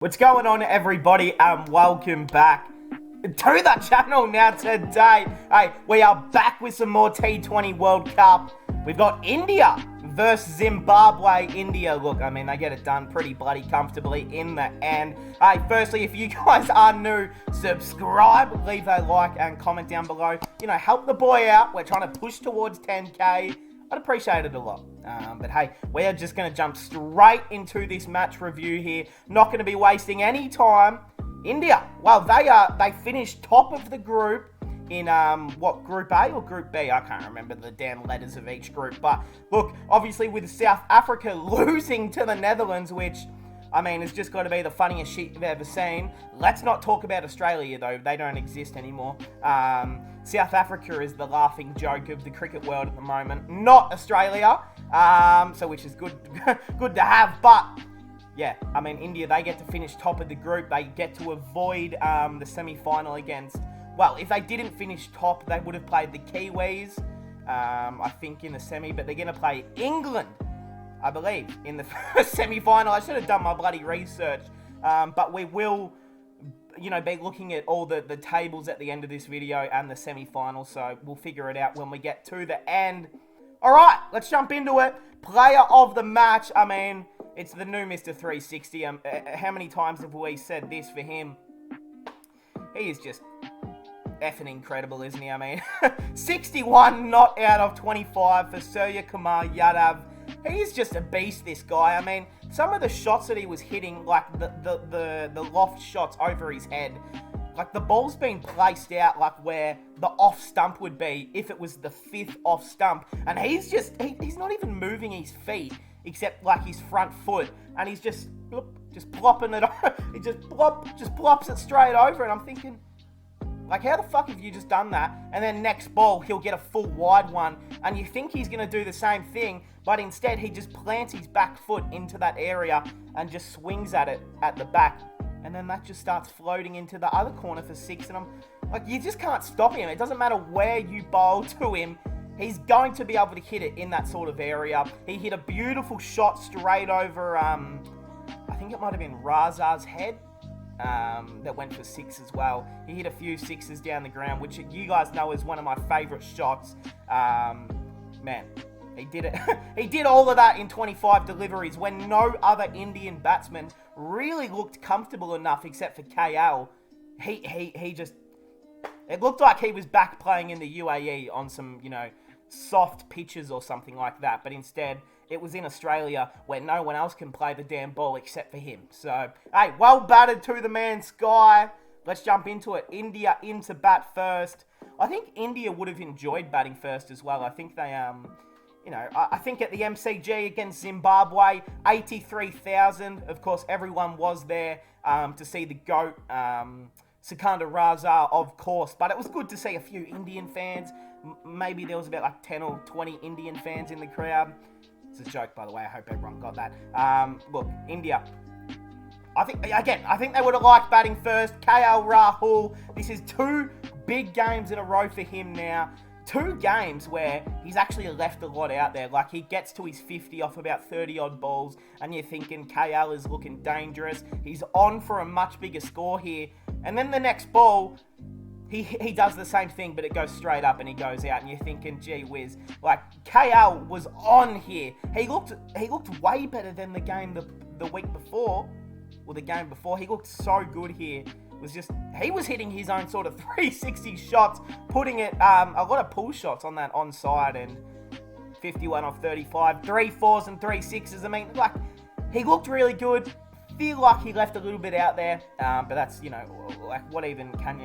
What's going on, everybody, and welcome back to the channel now today. Hey, we are back with some more T20 World Cup. We've got India versus Zimbabwe. India, look, I mean, they get it done pretty bloody comfortably in the end. Hey, firstly, if you guys are new, subscribe, leave a like, and comment down below. You know, help the boy out. We're trying to push towards 10K. I'd appreciate it a lot. But hey, we're just going to jump straight into this match review here. Not going to be wasting any time. India, well, they finished top of the group in, what, Group A or Group B? I can't remember the damn letters of each group. But look, obviously with South Africa losing to the Netherlands, which, I mean, it's just got to be the funniest shit you've ever seen. Let's not talk about Australia, though. They don't exist anymore. South Africa is the laughing joke of the cricket world at the moment, not Australia. So which is good, good to have. But yeah, I mean, India, they get to finish top of the group. They get to avoid the semi-final against. Well, if they didn't finish top, they would have played the Kiwis. I think in the semi, but they're gonna play England, I believe, in the first semi-final. I should have done my bloody research. But we will, you know, be looking at all the tables at the end of this video and the semi-final, so we'll figure it out when we get to the end. All right, let's jump into it. Player of the match, I mean, it's the new Mr. 360. How many times have we said this for him? He is just effing incredible, isn't he? I mean, 61 not out of 25 for Surya Kumar Yadav. He's just a beast, this guy. I mean, some of the shots that he was hitting, like the loft shots over his head, like the ball's been placed out like where the off stump would be if it was the fifth off stump. And he's just, he's not even moving his feet except like his front foot. And he's just plopping it, he just plops it straight over. And I'm thinking, like, how the fuck have you just done that? And then next ball, he'll get a full wide one. And you think he's going to do the same thing, but instead he just plants his back foot into that area and just swings at it at the back. And then that just starts floating into the other corner for six. And I'm like, you just can't stop him. It doesn't matter where you bowl to him. He's going to be able to hit it in that sort of area. He hit a beautiful shot straight over, I think it might have been Razar's head. That went for six as well. He hit a few sixes down the ground, which you guys know is one of my favourite shots. Man, he did it. He did all of that in 25 deliveries when no other Indian batsman really looked comfortable enough except for KL. He just, it looked like he was back playing in the UAE on some, you know, soft pitches or something like that, but instead it was in Australia where no one else can play the damn ball except for him. So, hey, well batted to the man, Sky. Let's jump into it. India into bat first. I think India would have enjoyed batting first as well. I think they, you know, I think at the MCG against Zimbabwe, 83,000. Of course, everyone was there to see the GOAT, Sikandar Raza, of course. But it was good to see a few Indian fans. Maybe there was about like 10 or 20 Indian fans in the crowd. It's a joke, by the way. I hope everyone got that. Look, India. I think they would have liked batting first. KL Rahul. This is two big games in a row for him now. Two games where he's actually left a lot out there. Like, he gets to his 50 off about 30-odd balls, and you're thinking KL is looking dangerous. He's on for a much bigger score here. And then the next ball, he does the same thing, but it goes straight up and he goes out, and you're thinking, gee whiz. Like, KL was on here. He looked way better than the game the week before, or the game before. He looked so good here. He was hitting his own sort of 360 shots, putting it, a lot of pull shots on that onside, and 51 off 35, 3 4s and 3 6s. I mean, like, he looked really good. Feel like he left a little bit out there, but that's, you know, like, what even can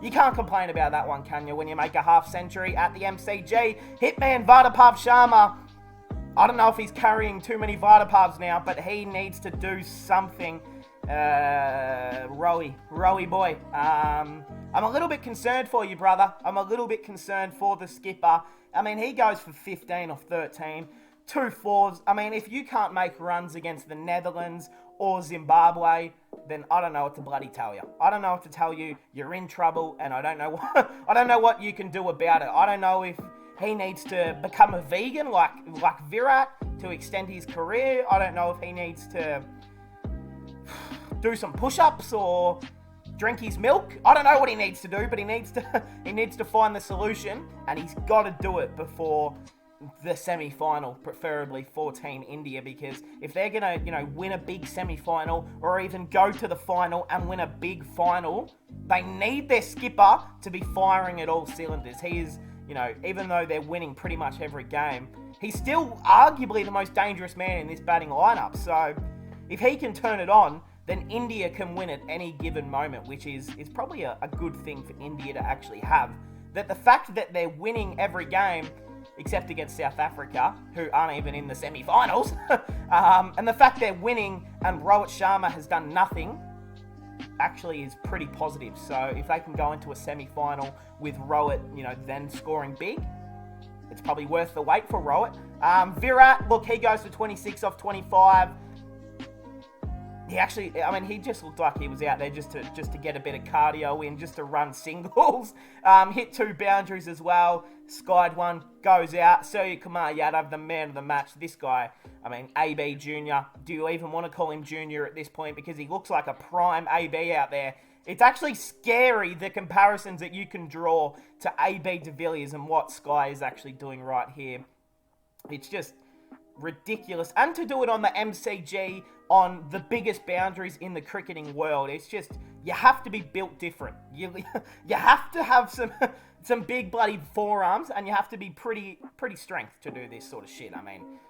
you can't complain about that one, can you, when you make a half century at the MCG. Hitman Vardapав Sharma, I don't know if he's carrying too many Vardapavs now, but he needs to do something. Rowie boy, I'm a little bit concerned for you, brother. I'm a little bit concerned for the skipper. I mean, he goes for 15 off 13, 2 4s. I mean, if you can't make runs against the Netherlands or Zimbabwe, then I don't know what to bloody tell you. I don't know what to tell you. You're in trouble, and I don't know what you can do about it. I don't know if he needs to become a vegan like Virat to extend his career. I don't know if he needs to do some push-ups or drink his milk. I don't know what he needs to do, but he needs to find the solution, and he's got to do it before the semi-final, preferably for Team India, because if they're gonna, win a big semi-final or even go to the final and win a big final, they need their skipper to be firing at all cylinders. He is, even though they're winning pretty much every game, he's still arguably the most dangerous man in this batting lineup. So if he can turn it on, then India can win at any given moment, which is probably a good thing for India to actually have. That the fact that they're winning every game, except against South Africa, who aren't even in the semi-finals, and the fact they're winning and Rohit Sharma has done nothing, actually is pretty positive. So if they can go into a semi-final with Rohit, then scoring big, it's probably worth the wait for Rohit. Virat, look, he goes for 26 off 25. He just looked like he was out there just to get a bit of cardio in, just to run singles. Hit 2 boundaries as well. Skied one, goes out. Surya Kumar Yadav, the man of the match. This guy, AB Junior. Do you even want to call him Junior at this point? Because he looks like a prime AB out there. It's actually scary, the comparisons that you can draw to AB de Villiers and what Sky is actually doing right here. It's just ridiculous. And to do it on the MCG, on the biggest boundaries in the cricketing world, it's just, you have to be built different. You have to have some big bloody forearms, and you have to be pretty strength to do this sort of shit.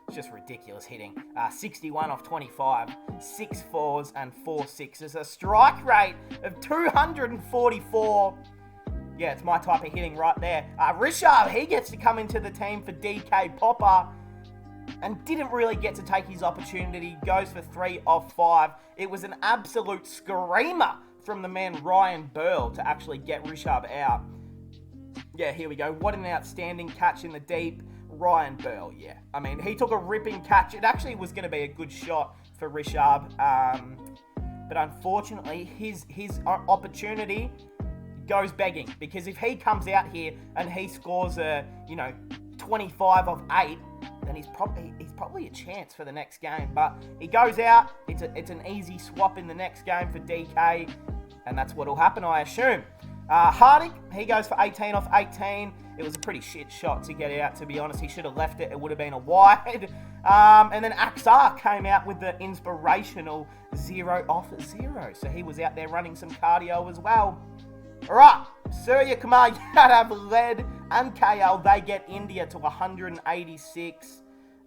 It's just ridiculous hitting. 61 off 25, 6 fours and 4 sixes, a strike rate of 244. Yeah, it's my type of hitting right there. Rishabh, he gets to come into the team for DK Popper, and didn't really get to take his opportunity. Goes for 3 off 5. It was an absolute screamer from the man Ryan Burl to actually get Rishabh out. Yeah, here we go. What an outstanding catch in the deep. Ryan Burl, yeah. He took a ripping catch. It actually was going to be a good shot for Rishabh. But unfortunately, his opportunity goes begging. Because if he comes out here and he scores 25 off 8, then he's probably a chance for the next game. But he goes out. It's an easy swap in the next game for DK, and that's what'll happen, I assume. Hardik, he goes for 18 off 18. It was a pretty shit shot to get out, to be honest. He should have left it. It would have been a wide. And then Axar came out with the inspirational 0 off 0. So he was out there running some cardio as well. All right, Surya Kumar Yadav led and KL. They get India to 186.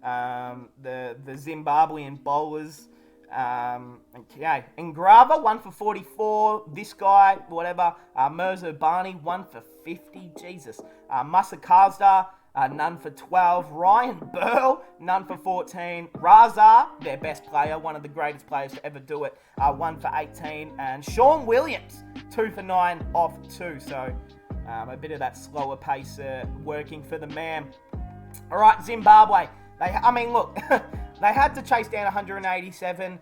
The Zimbabwean bowlers. Okay, Ingrava 1 for 44. This guy, whatever. Mirza Bani 1 for 50. Jesus. Musa Kazda, none for 12. Ryan Burl, none for 14. Raza, their best player, one of the greatest players to ever do it, 1 for 18. And Sean Williams, 2 for 9 off 2. So a bit of that slower pace working for the man. All right, Zimbabwe. Look, they had to chase down 187.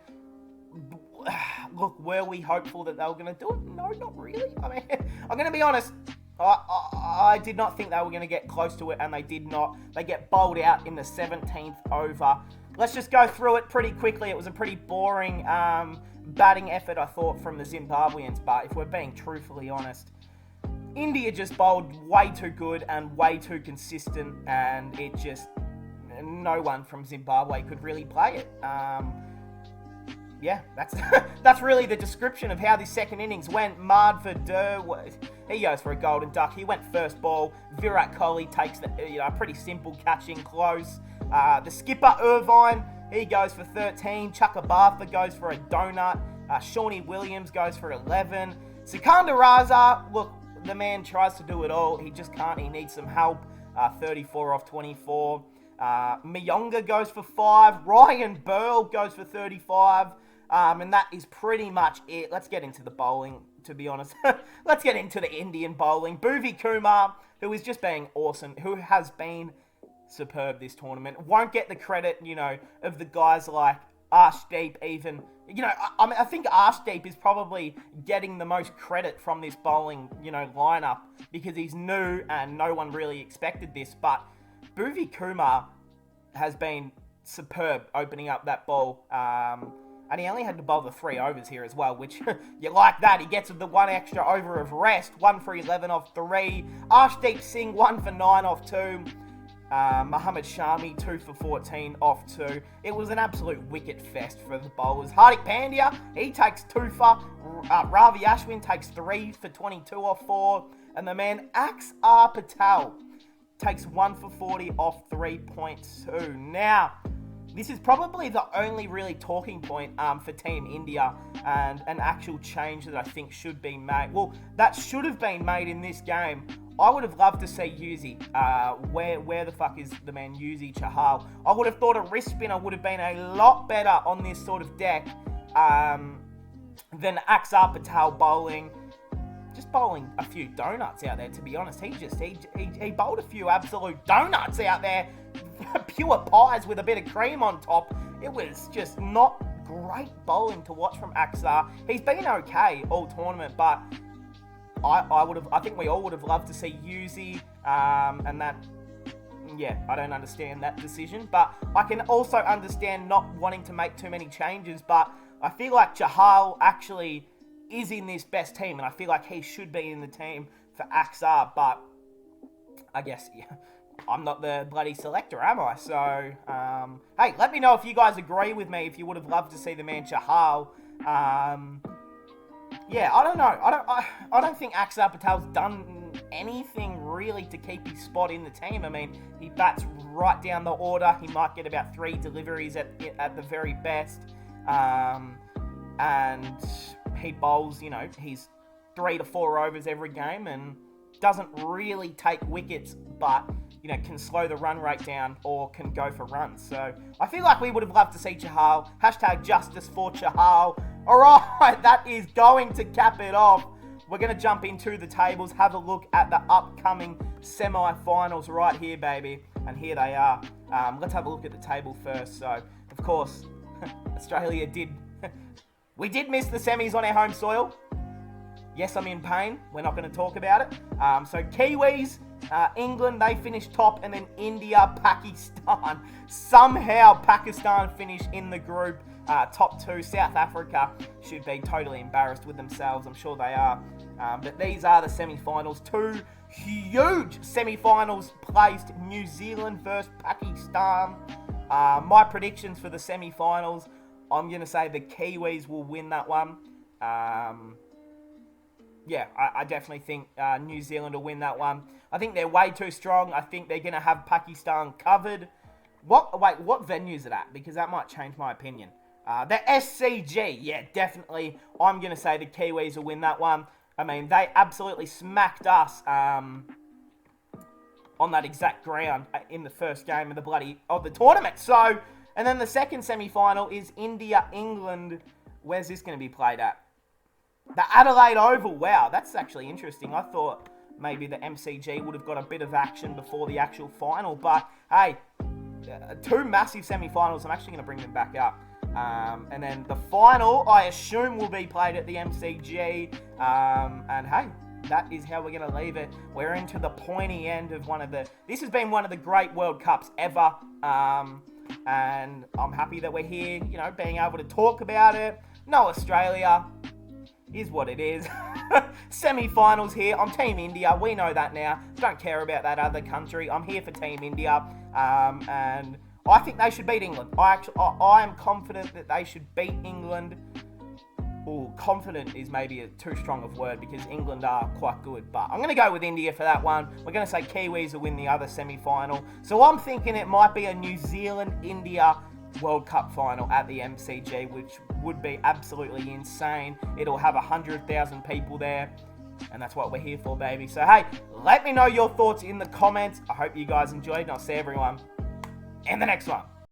Look, were we hopeful that they were going to do it? No, not really. I'm going to be honest. I did not think they were going to get close to it, and they did not. They get bowled out in the 17th over. Let's just go through it pretty quickly. It was a pretty boring batting effort, I thought, from the Zimbabweans. But if we're being truthfully honest, India just bowled way too good and way too consistent, and it just, no one from Zimbabwe could really play it. Yeah, that's really the description of how this second innings went. Madhva Dur, he goes for a golden duck. He went first ball. Virat Kohli takes a pretty simple catch in close. The skipper Irvine, he goes for 13. Chakrabartha goes for a donut. Shawnee Williams goes for 11. Sikandar Raza, look, the man tries to do it all. He just can't. He needs some help. 34 off 24. Mayonga goes for 5. Ryan Burl goes for 35. And that is pretty much it. Let's get into the bowling, to be honest. Let's get into the Indian bowling. Bhuvi Kumar, who is just being awesome, who has been superb this tournament, won't get the credit, of the guys like Arshdeep even. I think Arshdeep is probably getting the most credit from this bowling, lineup, because he's new and no one really expected this. But Bhuvi Kumar has been superb opening up that bowl. And he only had to bowl the 3 overs here as well, which you like that. He gets the 1 extra over of rest. 1 for 11 off 3. Arshdeep Singh, 1 for 9 off 2. Mohammad Shami, 2 for 14 off 2. It was an absolute wicket fest for the bowlers. Hardik Pandya, he takes 2 for. Ravi Ashwin takes 3 for 22 off 4. And the man Axar Patel takes 1 for 40 off 3.2. Now, this is probably the only really talking point for Team India and an actual change that I think should be made. Well, that should have been made in this game. I would have loved to see Yuzi. Where the fuck is the man Yuzi Chahal? I would have thought a wrist spinner would have been a lot better on this sort of deck than Axar Patel bowling. Just bowling a few donuts out there, to be honest. He bowled a few absolute donuts out there. Pure pies with a bit of cream on top. It was just not great bowling to watch from Axar. He's been okay all tournament, but I think we all would have loved to see Yuzi, and that, yeah, I don't understand that decision, but I can also understand not wanting to make too many changes, but I feel like Chahal actually is in this best team, and I feel like he should be in the team for Axar, but I guess, yeah, I'm not the bloody selector, am I? So, hey, let me know if you guys agree with me, if you would have loved to see the man Chahal. Yeah, I don't know. I don't think Axar Patel's done anything really to keep his spot in the team. I mean, he bats right down the order. He might get about 3 deliveries at the very best. And he bowls, you know, he's 3 to 4 overs every game and doesn't really take wickets, but, you know, can slow the run rate down or can go for runs. So I feel like we would have loved to see Chahal. Hashtag justice for Chahal. All right, that is going to cap it off. We're going to jump into the tables, have a look at the upcoming semi-finals right here, baby. And here they are. Let's have a look at the table first. So, of course, Australia we did miss the semis on our home soil. Yes, I'm in pain. We're not going to talk about it. So Kiwis, England, they finished top, and then India, Pakistan. Somehow Pakistan finished in the group top 2. South Africa should be totally embarrassed with themselves. I'm sure they are. But these are the semi-finals. 2 huge semi-finals placed. New Zealand versus Pakistan. My predictions for the semi-finals, I'm going to say the Kiwis will win that one. Yeah, I definitely think New Zealand will win that one. I think they're way too strong. I think they're going to have Pakistan covered. What venue is it at? Because that might change my opinion. The SCG. Yeah, definitely. I'm going to say the Kiwis will win that one. I mean, they absolutely smacked us on that exact ground in the first game of the tournament. So, and then the second semi-final is India-England. Where's this going to be played at? The Adelaide Oval. Wow, that's actually interesting. I thought maybe the MCG would have got a bit of action before the actual final. But, hey, 2 massive semi-finals. I'm actually going to bring them back up. And then the final, I assume, will be played at the MCG. And, hey, that is how we're going to leave it. We're into the pointy end of this has been one of the great World Cups ever. And I'm happy that we're here, you know, being able to talk about it. No Australia. Is what it is. Semi-finals here. I'm Team India. We know that now. Don't care about that other country. I'm here for Team India. And I think they should beat England. I am confident that they should beat England. Ooh, confident is maybe too strong of a word because England are quite good. But I'm going to go with India for that one. We're going to say Kiwis will win the other semi-final. So I'm thinking it might be a New Zealand-India World Cup final at the MCG, which would be absolutely insane. It'll have 100,000 people there, and that's what we're here for, baby. So, hey, let me know your thoughts in the comments. I hope you guys enjoyed, and I'll see everyone in the next one.